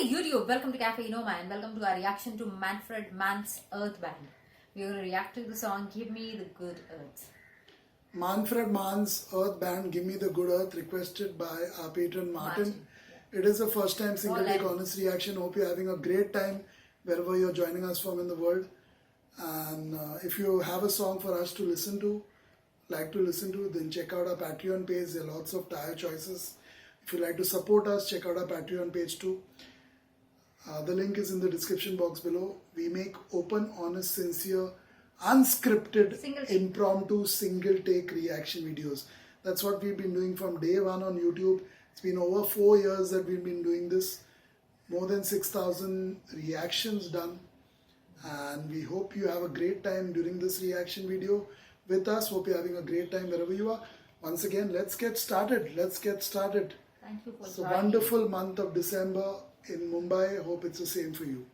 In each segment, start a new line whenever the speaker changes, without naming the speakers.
Hey YouTube, welcome to Cafe Inoma and welcome to our reaction to MANFRED Man's Earth Band. We're going to react to the song Give Me the Good Earth.
MANFRED Man's Earth Band, Give Me the Good Earth, requested by our patron Martin. It is a first time single take honest reaction. Hope you're having a great time wherever you're joining us from in the world. And if you have a song for us to listen to, then check out our Patreon page. There are lots of tire choices. If you'd like to support us, check out our Patreon page too. The link is in the description box below. We make open, honest, sincere, unscripted, impromptu, single take reaction videos. That's what we've been doing from day one on YouTube. It's been over 4 years that we've been doing this. More than 6,000 reactions done. And we hope you have a great time during this reaction video with us. Hope you're having a great time wherever you are. Once again, let's get started.
Thank you for
It's a wonderful month of December in Mumbai. I hope it's the same for you.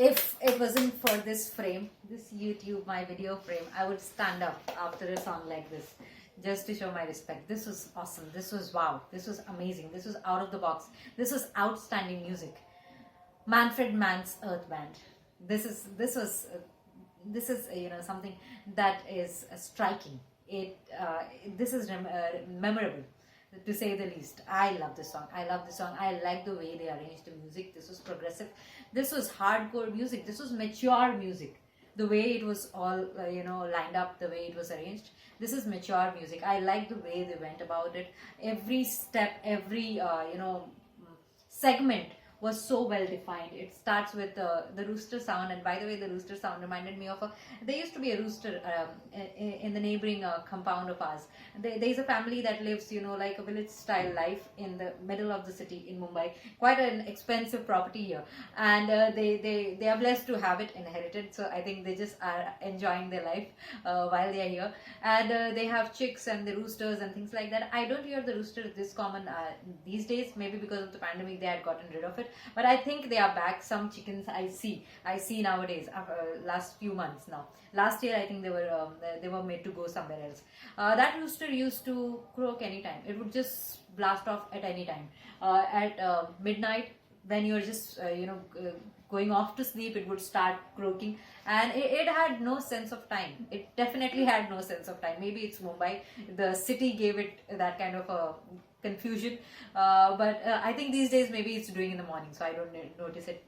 if it wasn't for this frame, this YouTube, my video frame, I would stand up after a song like this just to show my respect. This was awesome. This was wow. This was amazing. This was out of the box. This was outstanding music. Manfred Mann's Earth Band. This is something that is striking. This is memorable, to say the least. I love this song. I like the way they arranged the music. This was progressive. This was hardcore music. This was mature music. The way it was all lined up, the way it was arranged. This is mature music. I like the way they went about it. Every step, every segment was so well defined. It starts with the rooster sound, and by the way, the rooster sound reminded me of there used to be a rooster in the neighboring compound of ours. There's a family that lives, like a village style life in the middle of the city in Mumbai. Quite an expensive property here, and they are blessed to have it inherited. So I think they just are enjoying their life while they are here, and they have chicks and the roosters and things like that. I don't hear the rooster this common these days, maybe because of the pandemic they had gotten rid of it. But I think they are back. Some chickens I see nowadays, last few months now. Last year I think they were made to go somewhere else. That rooster used to croak anytime. It would just blast off at any time. At midnight, when you're just going off to sleep, it would start croaking, and it had no sense of time. It definitely had no sense of time. Maybe it's Mumbai, the city gave it that kind of a confusion, but I think these days maybe it's doing in the morning, so I don't notice it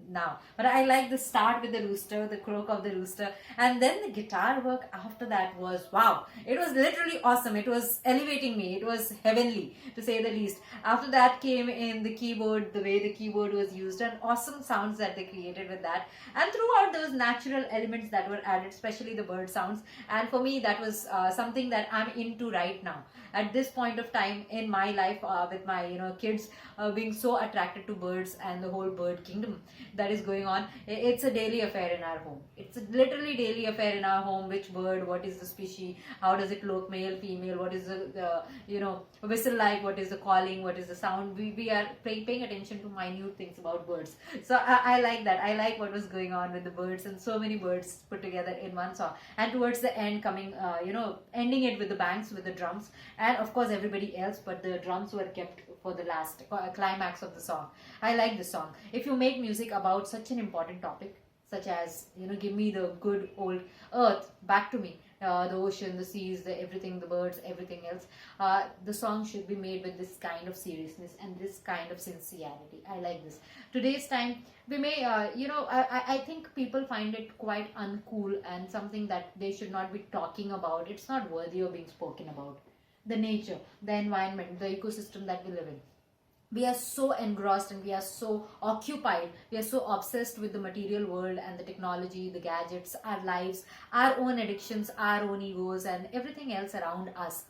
now. But I like the start with the rooster, the croak of the rooster, and then the guitar work after that was wow. It was literally awesome. It was elevating me. It was heavenly, to say the least. After that came in the keyboard, the way the keyboard was used, and awesome sounds that they created with that, and throughout those natural elements that were added, especially the bird sounds. And for me, that was something that I'm into right now at this point of time in my life, with my kids being so attracted to birds and the whole bird kingdom that is going on. It's a daily affair in our home. It's a literally daily affair in our home. Which bird, what is the species, how does it look, male, female, what is the whistle like, what is the calling, what is the sound. We are paying attention to minute things about birds. So I like that. I like what was going on with the birds, and so many birds put together in one song. And towards the end, coming ending it with the bangs, with the drums, and of course everybody else, but the drums were kept for the last climax of the song. I like this song. If you make music about such an important topic, such as give me the good old earth back to me, the ocean, the seas, the everything, the birds, everything else, the song should be made with this kind of seriousness and this kind of sincerity. I like this. Today's time, we may I think people find it quite uncool and something that they should not be talking about. It's not worthy of being spoken about. The nature, the environment, the ecosystem that we live in. We are so engrossed and we are so occupied, we are so obsessed with the material world and the technology, the gadgets, our lives, our own addictions, our own egos, and everything else around us,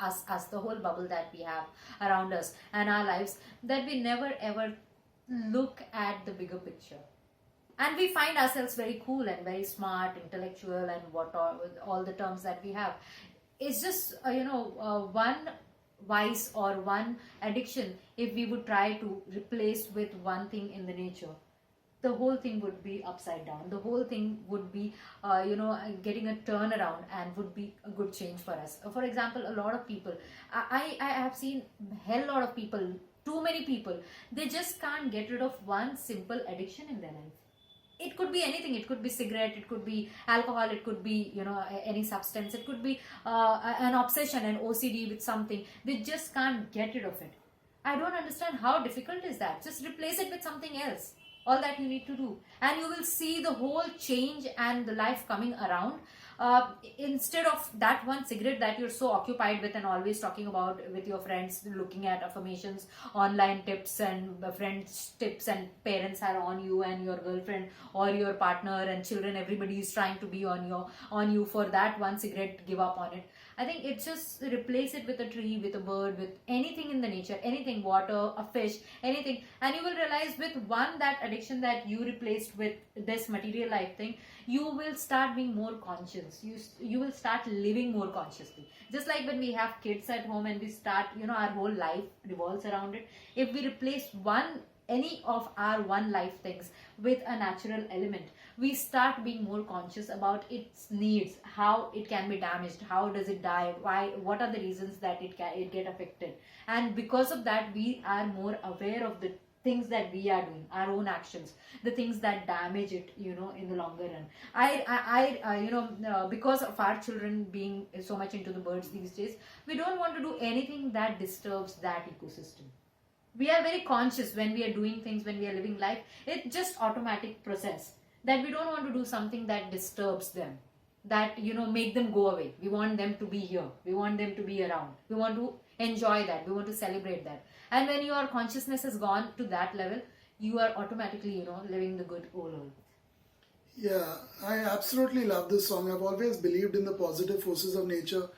the whole bubble that we have around us and our lives, that we never ever look at the bigger picture. And we find ourselves very cool and very smart, intellectual, and all the terms that we have. It's just one vice or one addiction. If we would try to replace with one thing in the nature, the whole thing would be upside down. The whole thing would be getting a turnaround, and would be a good change for us. For example, a lot of people, I have seen hell lot of people, too many people, they just can't get rid of one simple addiction in their life. It could be anything. It could be cigarette, it could be alcohol, it could be any substance, it could be an obsession, an OCD with something. They just can't get rid of it. I don't understand how difficult is that. Just replace it with something else. All that you need to do, and you will see the whole change and the life coming around. Instead of that one cigarette that you're so occupied with and always talking about with your friends, looking at affirmations, online tips, and friends tips, and parents are on you, and your girlfriend or your partner and children, everybody is trying to be on you for that one cigarette, give up on it. I think it's just replace it with a tree, with a bird, with anything in the nature, anything, water, a fish, anything, and you will realize with that addiction that you replaced with this material life thing, you will start being more conscious. You will start living more consciously. Just like when we have kids at home and we start, our whole life revolves around it. If we replace any of our one life things with a natural element, we start being more conscious about its needs, how it can be damaged, how does it die, why, what are the reasons that it get affected. And because of that, we are more aware of the things that we are doing, our own actions, the things that damage it, in the longer run. Because of our children being so much into the birds these days, we don't want to do anything that disturbs that ecosystem. We are very conscious when we are doing things, when we are living life. It's just automatic process that we don't want to do something that disturbs them, that make them go away. We want them to be here, we want them to be around, we want to enjoy that, we want to celebrate that. And when your consciousness has gone to that level, you are automatically living the good old earth.
Yeah, I absolutely love this song. I've always believed in the positive forces of nature.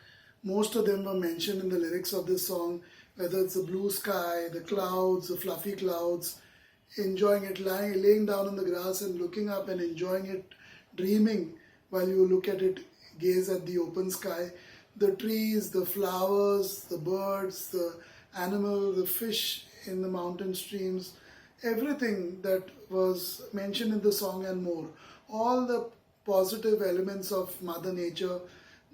Most of them were mentioned in the lyrics of this song, whether it's the blue sky, the clouds, the fluffy clouds, enjoying it, laying down on the grass and looking up and enjoying it, dreaming while you look at it, gaze at the open sky, the trees, the flowers, the birds, the animal, the fish in the mountain streams, everything that was mentioned in the song and more. All the positive elements of Mother Nature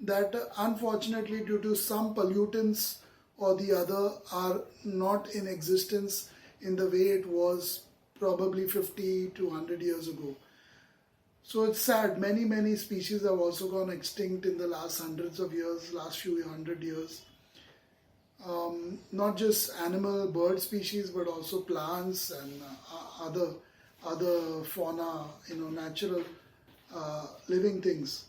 that unfortunately due to some pollutants or the other are not in existence in the way it was probably 50 to 100 years ago. So it's sad. Many species have also gone extinct in the last hundreds of years, last few 100 years. Not just animal, bird species, but also plants and other fauna, natural living things.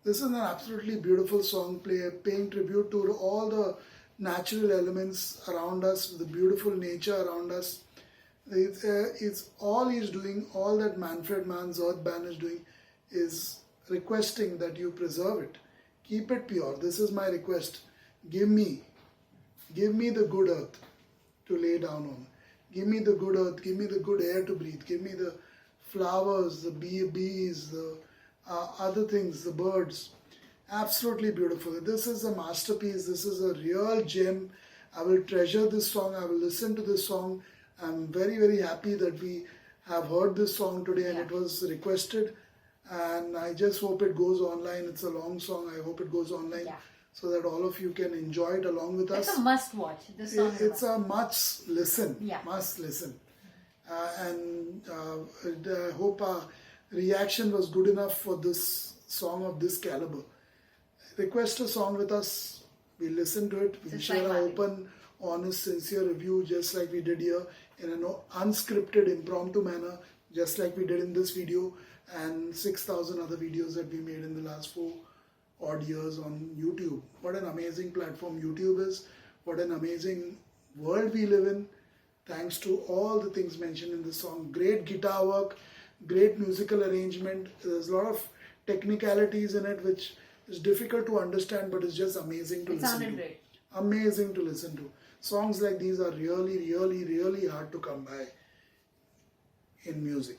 This is an absolutely beautiful song, paying tribute to all the natural elements around us, the beautiful nature around us. It's all he's doing, all that Manfred Mann's Earth Band is doing is requesting that you preserve it. Keep it pure. This is my request. Give me the good earth to lay down on. Give me the good earth. Give me the good air to breathe. Give me the flowers, the bees, the other things, the birds. Absolutely beautiful. This is a masterpiece. This is a real gem. I will treasure this song. I will listen to this song. I'm very happy that we have heard this song today and it was requested. And I just hope it goes online. It's a long song. I hope it goes online so that all of you can enjoy it along with us.
It's a must watch. This song
It's a must listen.
Yeah.
Must listen. I hope our reaction was good enough for this song of this caliber. Request a song with us. We listen to it. We share our open, honest, sincere review just like we did here in an unscripted, impromptu manner, just like we did in this video and 6,000 other videos that we made in the last 4 odd years on YouTube. What an amazing platform YouTube is. What an amazing world we live in. Thanks to all the things mentioned in this song. Great guitar work, great musical arrangement. There's a lot of technicalities in it which is difficult to understand, but it's just amazing to listen to.
Great.
Amazing to listen to. Songs like these are really hard to come by in music.